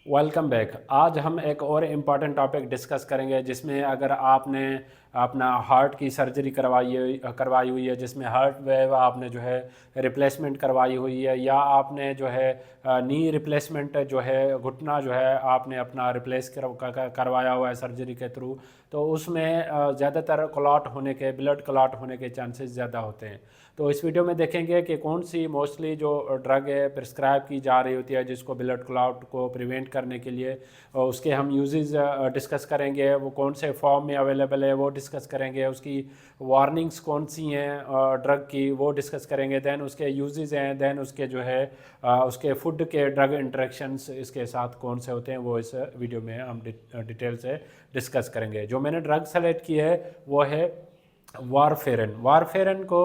Welcome back. आज हम एक और इम्पॉर्टेंट टॉपिक डिस्कस करेंगे जिसमें अगर आपने अपना हार्ट की सर्जरी करवाई हुई है, जिसमें हार्ट वेव आपने जो है रिप्लेसमेंट करवाई हुई है, या आपने जो है नी रिप्लेसमेंट जो है घुटना जो है आपने अपना करवाया हुआ है सर्जरी के थ्रू, तो उसमें ज़्यादातर क्लॉट होने के ब्लड क्लॉट होने के चांसेस ज़्यादा होते हैं। तो इस वीडियो में देखेंगे कि कौन सी मोस्टली जो ड्रग है प्रिस्क्राइब की जा रही होती है जिसको ब्लड क्लॉट को प्रिवेंट करने के लिए, उसके हम यूजेस डिस्कस करेंगे। वो कौन से फॉर्म में अवेलेबल है वो डिस्कस करेंगे। उसकी वार्निंग्स कौन सी हैं ड्रग की वो डिस्कस करेंगे। दैन उसके यूजेस हैं, दैन उसके जो है उसके फूड के ड्रग इंटरेक्शंस इसके साथ कौन से होते हैं वो इस वीडियो में हम डिटेल से डिस्कस करेंगे। जो मैंने ड्रग सेलेक्ट की है वो है वारफेरिन। वारफेरिन को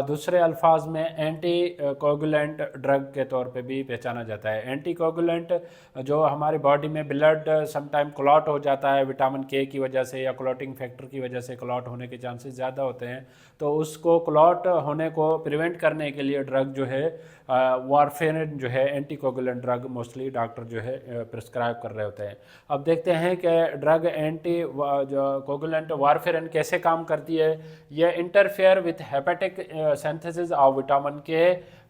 दूसरे अल्फाज में एंटी कोगुलेंट ड्रग के तौर पे भी पहचाना जाता है। एंटी कोगुलेंट जो हमारी बॉडी में ब्लड समटाइम क्लॉट हो जाता है विटामिन के की वजह से या क्लॉटिंग फैक्टर की वजह से क्लॉट होने के चांसेस ज़्यादा होते हैं, तो उसको क्लॉट होने को प्रिवेंट करने के लिए ड्रग जो है वारफेरिन जो है anti coagulant drug mostly doctor जो है प्रिस्क्राइब कर रहे होते हैं। अब देखते हैं कि ड्रग एंटी जो कोगुलेंट वारफेरिन कैसे काम करती है। यह interfere with hepatic synthesis of vitamin के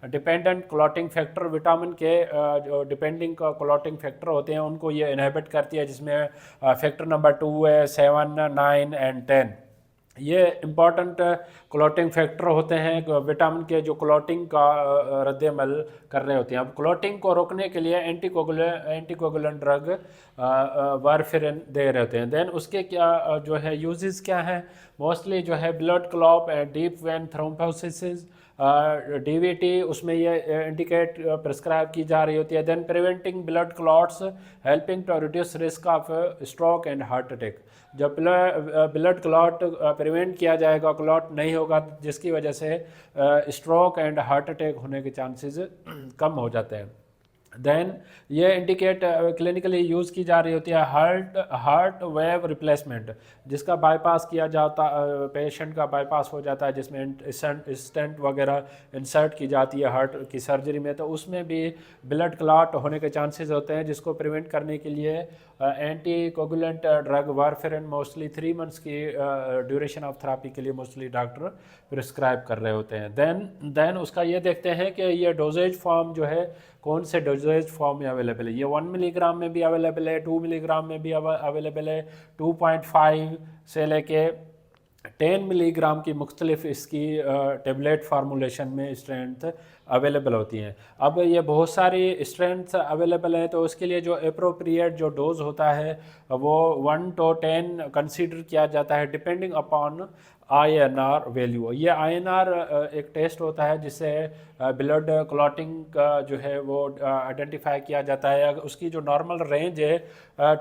डिपेंडेंट क्लॉटिंग फैक्टर। विटामिन के जो डिपेंडिंग क्लॉटिंग फैक्टर होते हैं उनको ये इनहिबिट करती है, जिसमें फैक्टर नंबर 2 है, 7, 9 एंड 10। ये इम्पॉर्टेंट क्लॉटिंग फैक्टर होते हैं विटामिन के जो क्लॉटिंग का रद्द-ए-अमल कर रहे होते हैं। अब क्लॉटिंग को रोकने के लिए एंटीकोगुलेंट ड्रग वारफेरिन दे रहे होते हैं। देन उसके क्या जो है यूजेस क्या है, मोस्टली जो है blood clot and deep vein thrombosis, DVT, उसमें ये इंडिकेट प्रिस्क्राइब की जा रही होती है। Then preventing blood clots, helping to reduce risk of stroke and heart attack. जब ब्लड क्लॉट प्रिवेंट किया जाएगा, क्लॉट नहीं होगा, जिसकी वजह से स्ट्रोक एंड हार्ट अटैक होने के चांसेस कम हो जाते हैं। देन ये इंडिकेट क्लिनिकली यूज़ की जा रही होती है हार्ट वेव रिप्लेसमेंट, जिसका बाईपास किया जाता, पेशेंट का बाईपास हो जाता है, जिसमें स्टेंट वगैरह इंसर्ट की जाती है हार्ट की सर्जरी में, तो उसमें भी ब्लड क्लॉट होने के चांसेस होते हैं, जिसको प्रिवेंट करने के लिए anti coagulant drug warfarin mostly 3 months की ड्यूरेशन ऑफ थेरापी के लिए मोस्टली डॉक्टर प्रिस्क्राइब कर रहे होते हैं। देन उसका ये देखते हैं कि ये डोजेज फॉर्म जो है कौन से डोजेज फॉर्म में अवेलेबल है। ये 1 मिलीग्राम में भी अवेलेबल है, 2 मिलीग्राम में भी अवेलेबल है, 2.5 से लेके 10 मिलीग्राम की मुख्तलिफ इसकी टेबलेट फार्मूलेशन में स्ट्रेंथ अवेलेबल होती हैं। अब ये बहुत सारी स्ट्रेंथ अवेलेबल हैं, तो उसके लिए जो अप्रोप्रिएट जो डोज होता है वो 1 to 10 कंसीडर किया जाता है डिपेंडिंग अपॉन INR वैल्यू। ये INR एक टेस्ट होता है जिससे ब्लड क्लॉटिंग का जो है वो आइडेंटिफाई किया जाता है। उसकी जो नॉर्मल रेंज है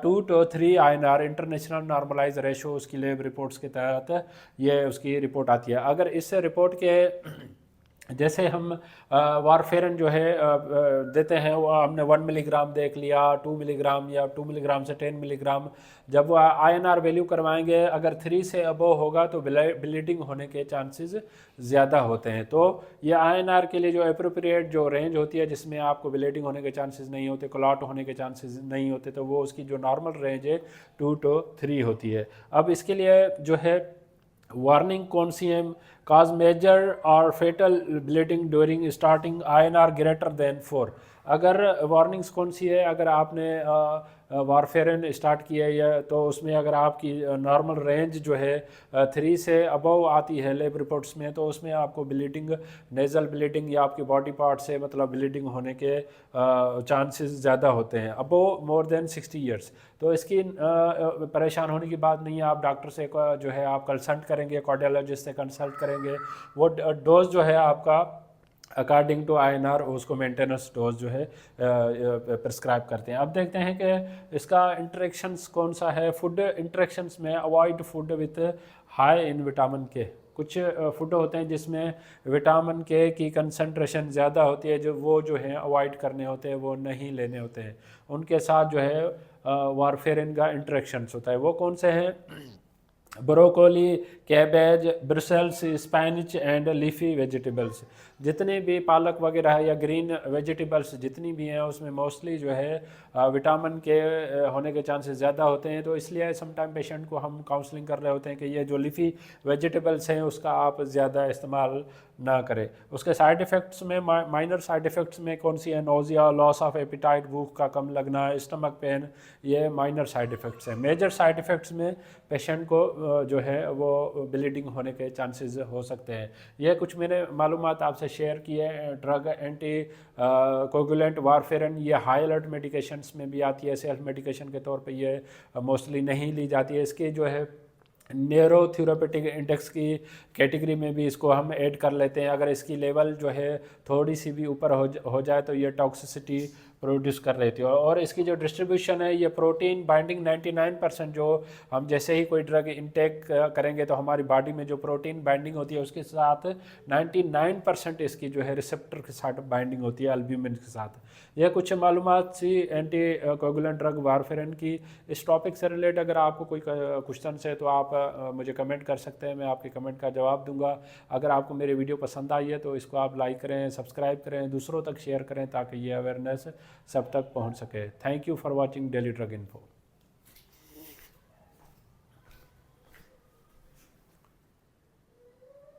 2 to 3 INR, international normalise ratio, उसकी लैब रिपोर्ट्स के तहत ये उसकी रिपोर्ट आती है। अगर इस रिपोर्ट के जैसे हम वारफेरिन जो है देते हैं, वो हमने 1 मिलीग्राम देख लिया, 2 मिलीग्राम या 2 मिलीग्राम से 10 मिलीग्राम, जब वो INR वैल्यू करवाएंगे अगर 3 से अबव होगा तो ब्लीडिंग होने के चांसेस ज़्यादा होते हैं। तो ये INR के लिए जो अप्रोप्रिएट जो रेंज होती है जिसमें आपको ब्लीडिंग होने के चांसेस नहीं होते, क्लॉट होने के चांसेस नहीं होते, तो वो उसकी जो नॉर्मल रेंज है 2 to 3 होती है। अब इसके लिए जो है वार्निंग कौन सी है, काज मेजर और fatal bleeding during starting INR greater than 4। अगर वार्निंग्स कौन सी है, अगर आपने वारफेरिन स्टार्ट किया है या तो उसमें अगर आपकी नॉर्मल रेंज जो है 3 से अबव आती है लैब रिपोर्ट्स में, तो उसमें आपको ब्लीडिंग, नेज़ल ब्लीडिंग या आपकी बॉडी पार्ट से मतलब ब्लीडिंग होने के चांसेस ज़्यादा होते हैं अबव मोर देन 60 ईयर्स। तो इसकी परेशान होने की बात नहीं है। आप डॉक्टर से जो है आप कंसल्ट करेंगे, कार्डियोलॉजिस्ट से कंसल्ट करेंगे, वो डोज जो है आपका अकॉर्डिंग टू INR उसको मेंटेनेंस डोज जो है प्रिस्क्राइब करते हैं। अब देखते हैं कि इसका इंटरेक्शंस कौन सा है। फूड इंटरेक्शंस में avoid food with high in vitamin के। कुछ फूड होते हैं जिसमें विटामिन के की कंसंट्रेशन ज़्यादा होती है, जो है अवॉइड करने होते हैं, वो नहीं लेने होते हैं। उनके साथ जो है वारफेरिन का इंटरेक्शंस होता है। वो कौन से हैं, broccoli, cabbage, Brussels spinach and leafy vegetables, जितने भी पालक वगैरह है या ग्रीन वेजिटेबल्स जितनी भी हैं उसमें मोस्टली जो है विटामिन के होने के चांसेस ज़्यादा होते हैं। तो इसलिए समटाइम पेशेंट को हम काउंसलिंग कर रहे होते हैं कि ये जो लीफी वेजिटेबल्स हैं उसका आप ज़्यादा इस्तेमाल ना करें। उसके साइड इफ़ेक्ट्स में माइनर साइड इफ़ेक्ट्स में कौन सी है? नोज़िया, लॉस ऑफ एपिटाइट, भूख का कम लगना, स्टमक पेन, ये माइनर साइड इफ़ेक्ट्स हैं। मेजर साइड इफ़ेक्ट्स में पेशेंट को जो है वो ब्लीडिंग होने के चांसेस हो सकते हैं। ये कुछ मैंने मालूमात आपसे शेयर की है। ड्रग एंटी कोगुलेंट वारफेरन, ये हाई अलर्ट मेडिकेशंस में भी आती है, सेल्फ मेडिकेशन के तौर पे ये मोस्टली नहीं ली जाती है। इसकी जो है न्यूरो थेरापेटिक इंडेक्स की कैटेगरी में भी इसको हम ऐड कर लेते हैं। अगर इसकी लेवल जो है थोड़ी सी भी ऊपर हो जाए तो ये टॉक्सिसिटी प्रोड्यूस कर लेती है। और इसकी जो डिस्ट्रीब्यूशन है, ये प्रोटीन बाइंडिंग 99% जो हम जैसे ही कोई ड्रग इनटेक करेंगे तो हमारी बॉडी में जो प्रोटीन बाइंडिंग होती है उसके साथ 99% इसकी जो है रिसेप्टर के साथ बाइंडिंग होती है, एल्ब्यूमिन के साथ। यह कुछ मालूमात सी एंटी कोगुलेंट ड्रग वारफेरन की। इस टॉपिक से रिलेटेड अगर आपको कोई क्वेश्चन है तो आप मुझे कमेंट कर सकते हैं, मैं आपके कमेंट का जवाब दूंगा। अगर आपको मेरी वीडियो पसंद आई है तो इसको आप लाइक करें, सब्सक्राइब करें, दूसरों तक शेयर करें ताकि ये अवेयरनेस सब तक पहुंच सके। Thank you for watching daily drug info.